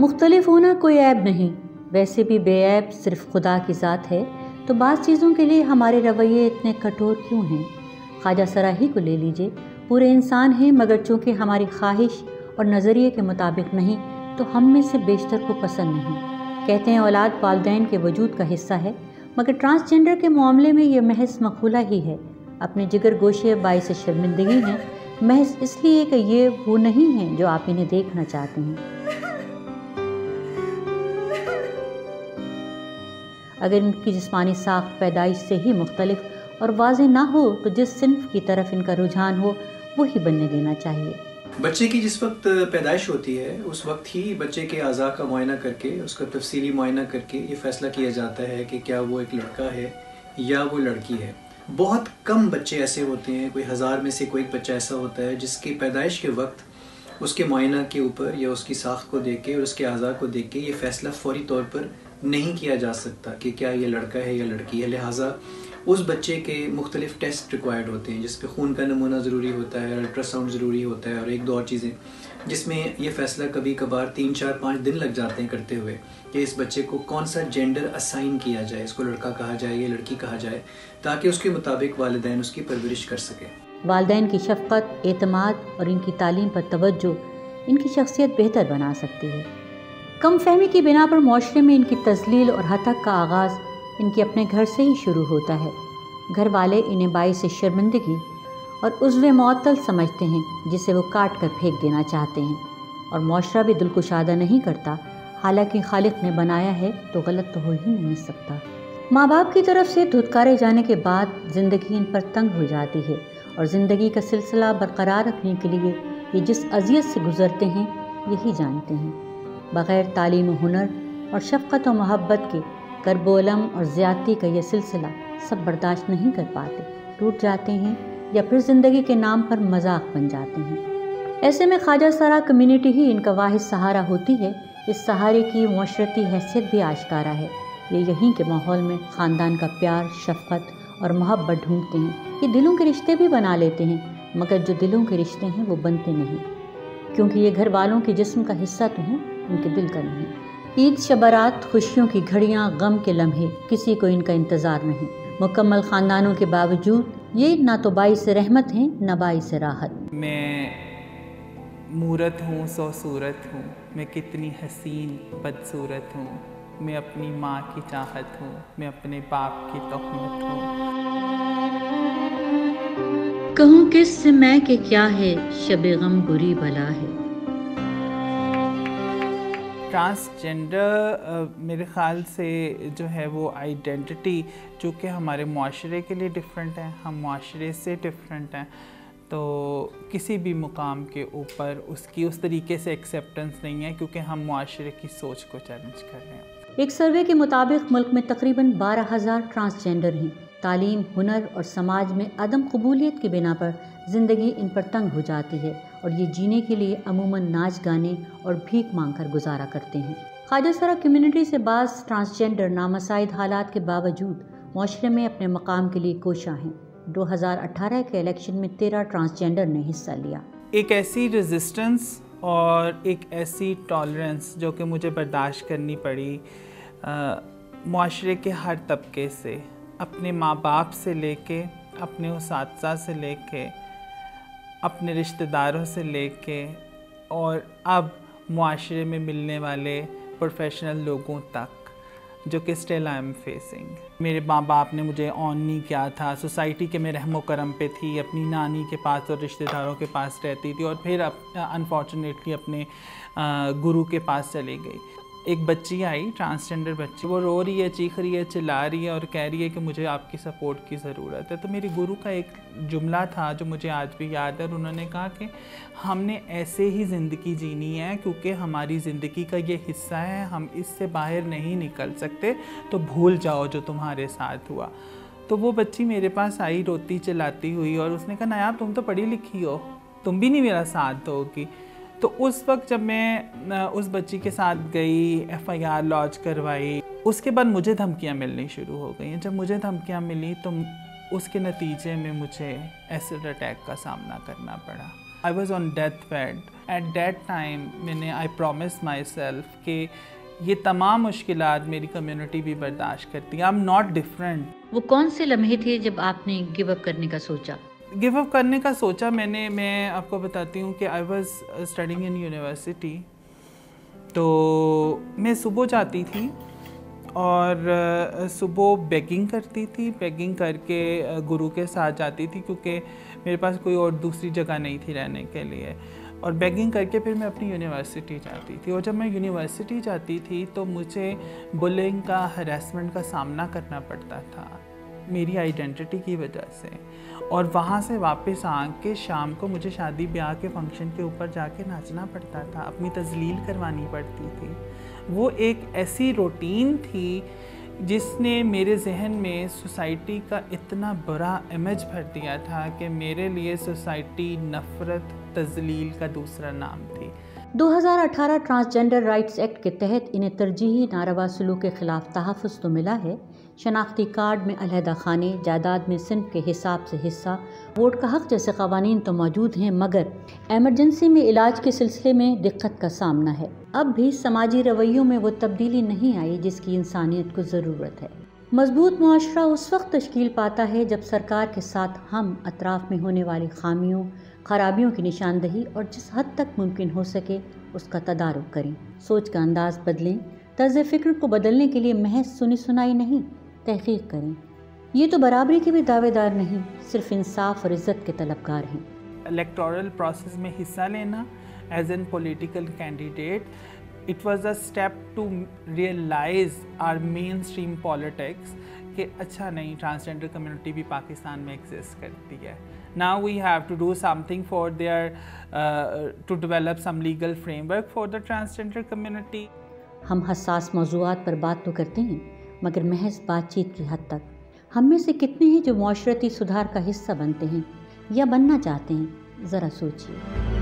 مختلف ہونا کوئی عیب نہیں، ویسے بھی بے عیب صرف خدا کی ذات ہے، تو بعض چیزوں کے لیے ہمارے رویے اتنے کٹھور کیوں ہیں؟ خواجہ سرا ہی کو لے لیجئے، پورے انسان ہیں مگر چونکہ ہماری خواہش اور نظریے کے مطابق نہیں تو ہم میں سے بیشتر کو پسند نہیں۔ کہتے ہیں اولاد والدین کے وجود کا حصہ ہے، مگر ٹرانسجنڈر کے معاملے میں یہ محض مقولہ ہی ہے، اپنے جگر گوشے باعث شرمندگی ہیں، محض اس لیے کہ یہ وہ نہیں ہیں جو آپ انہیں دیکھنا چاہتے ہیں۔ اگر ان کی جسمانی ساخت پیدائش سے ہی مختلف اور واضح نہ ہو تو جس صنف کی طرف ان کا رجحان ہو وہی بننے دینا چاہیے۔ بچے کی جس وقت پیدائش ہوتی ہے اس وقت ہی بچے کے اعضاء کا معائنہ کر کے، اس کا تفصیلی معائنہ کر کے یہ فیصلہ کیا جاتا ہے کہ کیا وہ ایک لڑکا ہے یا وہ لڑکی ہے۔ بہت کم بچے ایسے ہوتے ہیں، کوئی 1000 میں سے کوئی ایک بچہ ایسا ہوتا ہے جس کی پیدائش کے وقت اس کے معائنہ کے اوپر یا اس کی ساخت کو دیکھ کے اور اس کے اعضاء کو دیکھ کے یہ فیصلہ فوری طور پر نہیں کیا جا سکتا کہ کیا یہ لڑکا ہے یا لڑکی ہے۔ لہٰذا اس بچے کے مختلف ٹیسٹ ریکوائرڈ ہوتے ہیں، جس پہ خون کا نمونہ ضروری ہوتا ہے، الٹرا ساؤنڈ ضروری ہوتا ہے اور ایک دو اور چیزیں، جس میں یہ فیصلہ کبھی کبھار 3 4 5 دن لگ جاتے ہیں کرتے ہوئے کہ اس بچے کو کون سا جینڈر اسائن کیا جائے، اس کو لڑکا کہا جائے یا لڑکی کہا جائے، تاکہ اس کے مطابق والدین اس کی پرورش کر سکیں۔ والدین کی شفقت، اعتماد اور ان کی تعلیم پر توجہ ان کی شخصیت بہتر بنا سکتی ہے۔ کم فہمی کی بنا پر معاشرے میں ان کی تذلیل اور ہتک کا آغاز ان کے اپنے گھر سے ہی شروع ہوتا ہے۔ گھر والے انہیں باعث شرمندگی اور عضو معطل سمجھتے ہیں جسے وہ کاٹ کر پھینک دینا چاہتے ہیں، اور معاشرہ بھی دل کشادہ نہیں کرتا، حالانکہ خالق نے بنایا ہے تو غلط تو ہو ہی نہیں سکتا۔ ماں باپ کی طرف سے دھتکارے جانے کے بعد زندگی ان پر تنگ ہو جاتی ہے، اور زندگی کا سلسلہ برقرار رکھنے کے لیے یہ جس اذیت سے گزرتے ہیں یہی جانتے ہیں۔ بغیر تعلیم و ہنر اور شفقت و محبت کے کرب و الم اور زیادتی کا یہ سلسلہ سب برداشت نہیں کر پاتے، ٹوٹ جاتے ہیں یا پھر زندگی کے نام پر مذاق بن جاتے ہیں۔ ایسے میں خواجہ سرا کمیونٹی ہی ان کا واحد سہارا ہوتی ہے۔ اس سہارے کی معاشرتی حیثیت بھی آشکارا ہے۔ یہ یہیں کے ماحول میں خاندان کا پیار، شفقت اور محبت ڈھونڈتے ہیں۔ یہ دلوں کے رشتے بھی بنا لیتے ہیں، مگر جو دلوں کے رشتے ہیں وہ بنتے نہیں، کیونکہ یہ گھر والوں کے جسم کا حصہ تو ہیں، ان کے دل کا نہیں۔ عید، شبرات، خوشیوں کی گھڑیاں، غم کے لمحے، کسی کو ان کا انتظار نہیں۔ مکمل خاندانوں کے باوجود یہ نہ تو باعث رحمت ہیں نہ باعث راحت۔ میں مورت ہوں سو صورت ہوں، میں کتنی حسین بدصورت ہوں، میں اپنی ماں کی چاہت ہوں، میں اپنے باپ کی تہمت ہوں۔ کہوں کس سے میں کہ کیا ہے، شب غم بری بلا ہے۔ ٹرانسجنڈر میرے خیال سے جو ہے وہ آئیڈینٹی جو کہ ہمارے معاشرے کے لیے ڈیفرنٹ ہے، ہم معاشرے سے ڈیفرنٹ ہیں، تو کسی بھی مقام کے اوپر اس کی اس طریقے سے ایکسیپٹنس نہیں ہے، کیونکہ ہم معاشرے کی سوچ کو چیلنج کر رہے ہیں۔ ایک سروے کے مطابق ملک میں تقریباً 12,000 ٹرانسجنڈر ہیں۔ تعلیم، ہنر اور سماج میں عدم قبولیت کی بنا پر زندگی ان پر تنگ ہو جاتی ہے، اور یہ جینے کے لیے عموماً ناچ گانے اور بھیک مانگ کر گزارا کرتے ہیں۔ خواجہ سرا کمیونٹی سے بعض ٹرانسجنڈر نامساعد حالات کے باوجود معاشرے میں اپنے مقام کے لیے کوشاں ہیں۔ 2018 کے الیکشن میں 13 ٹرانسجنڈر نے حصہ لیا۔ ایک ایسی ریزسٹنس اور ایک ایسی ٹالرنس جو کہ مجھے برداشت کرنی پڑی معاشرے کے ہر طبقے سے، اپنے ماں باپ سے لے کے، اپنے اساتذہ سے لے کے، اپنے رشتہ داروں سے لے کے، اور اب معاشرے میں ملنے والے پروفیشنل لوگوں تک، جو کہ اسٹل آئی ایم فیسنگ۔ میرے ماں باپ نے مجھے آن نہیں کیا تھا، سوسائٹی کے میں رحم و کرم پہ تھی، اپنی نانی کے پاس اور رشتہ داروں کے پاس رہتی تھی، اور پھر انفارچونیٹلی اپنے گرو کے پاس چلی گئی۔ ایک بچی آئی، ٹرانسجنڈر بچی، وہ رو رہی ہے، چیخ رہی ہے، چلا رہی ہے اور کہہ رہی ہے کہ مجھے آپ کی سپورٹ کی ضرورت ہے۔ تو میری گرو کا ایک جملہ تھا جو مجھے آج بھی یاد ہے، اور انہوں نے کہا کہ ہم نے ایسے ہی زندگی جینی ہے کیونکہ ہماری زندگی کا یہ حصہ ہے، ہم اس سے باہر نہیں نکل سکتے، تو بھول جاؤ جو تمہارے ساتھ ہوا۔ تو وہ بچی میرے پاس آئی روتی چلاتی ہوئی، اور اس نے کہا نایاب تم تو پڑھی لکھی ہو، تم بھی نہیں میرا ساتھ دو گی۔ تو اس وقت جب میں اس بچی کے ساتھ گئی، FIR لانچ کروائی، اس کے بعد مجھے دھمکیاں ملنی شروع ہو گئیں۔ جب مجھے دھمکیاں ملی تو اس کے نتیجے میں مجھے ایسڈ اٹیک کا سامنا کرنا پڑا۔ I was on deathbed. At that time I promised myself کہ یہ تمام مشکلات میری کمیونٹی بھی برداشت کرتی ہے. I'm not different. وہ کون سے لمحے تھے جب آپ نے گیو اپ کرنے کا سوچا؟ گیو اپ کرنے کا سوچا میں آپ کو بتاتی ہوں کہ I was studying in university. تو میں صبح جاتی تھی اور صبح بیگنگ کرتی تھی. بیگنگ کر کے گرو کے ساتھ جاتی تھی کیونکہ میرے پاس کوئی اور دوسری جگہ نہیں تھی رہنے کے لیے. اور بیگنگ کر کے پھر میں اپنی یونیورسٹی جاتی تھی. اور جب میں یونیورسٹی جاتی تھی تو مجھے بلنگ کا، ہراسمنٹ کا سامنا کرنا پڑتا تھا میری آئیڈینٹی کی وجہ سے. اور وہاں سے واپس آ کے شام کو مجھے شادی بیاہ کے فنکشن کے اوپر جا کے ناچنا پڑتا تھا، اپنی تذلیل کروانی پڑتی تھی. وہ ایک ایسی روٹین تھی جس نے میرے ذہن میں سوسائٹی کا اتنا برا امیج بھر دیا تھا کہ میرے لیے سوسائٹی نفرت، تذلیل کا دوسرا نام تھی. 2018 ٹرانسجنڈر رائٹس ایکٹ کے تحت انہیں ترجیحی ناروا سلوک کے خلاف تحفظ تو ملا ہے. شناختی کارڈ میں علیحدہ خانے، جائیداد میں صنف کے حساب سے حصہ، ووٹ کا حق جیسے قوانین تو موجود ہیں، مگر ایمرجنسی میں علاج کے سلسلے میں دقت کا سامنا ہے. اب بھی سماجی رویوں میں وہ تبدیلی نہیں آئی جس کی انسانیت کو ضرورت ہے. مضبوط معاشرہ اس وقت تشکیل پاتا ہے جب سرکار کے ساتھ ہم اطراف میں ہونے والی خامیوں، خرابیوں کی نشاندہی اور جس حد تک ممکن ہو سکے اس کا تدارک کریں. سوچ کا انداز بدلیں. طرز فکر کو بدلنے کے لیے محض سنی سنائی نہیں، تحقیق کریں. یہ تو برابری کے بھی دعوے دار نہیں، صرف انصاف اور عزت کے طلبگار ہیں. الیکٹورل پروسیس میں حصہ لینا as an political candidate, it was a step to realize our mainstream politics کہ اچھا نہیں، ٹرانسجنڈر کمیونٹی بھی پاکستان میں ایگزسٹ کرتی ہے. Now we have to do something for to develop some legal framework for the transgender community. ہم حساس موضوعات پر بات تو کرتے ہیں مگر محض بات چیت کی حد تک. ہم میں سے کتنے ہیں جو معاشرتی سدھار کا حصہ بنتے ہیں یا بننا چاہتے ہیں؟ ذرا سوچیے.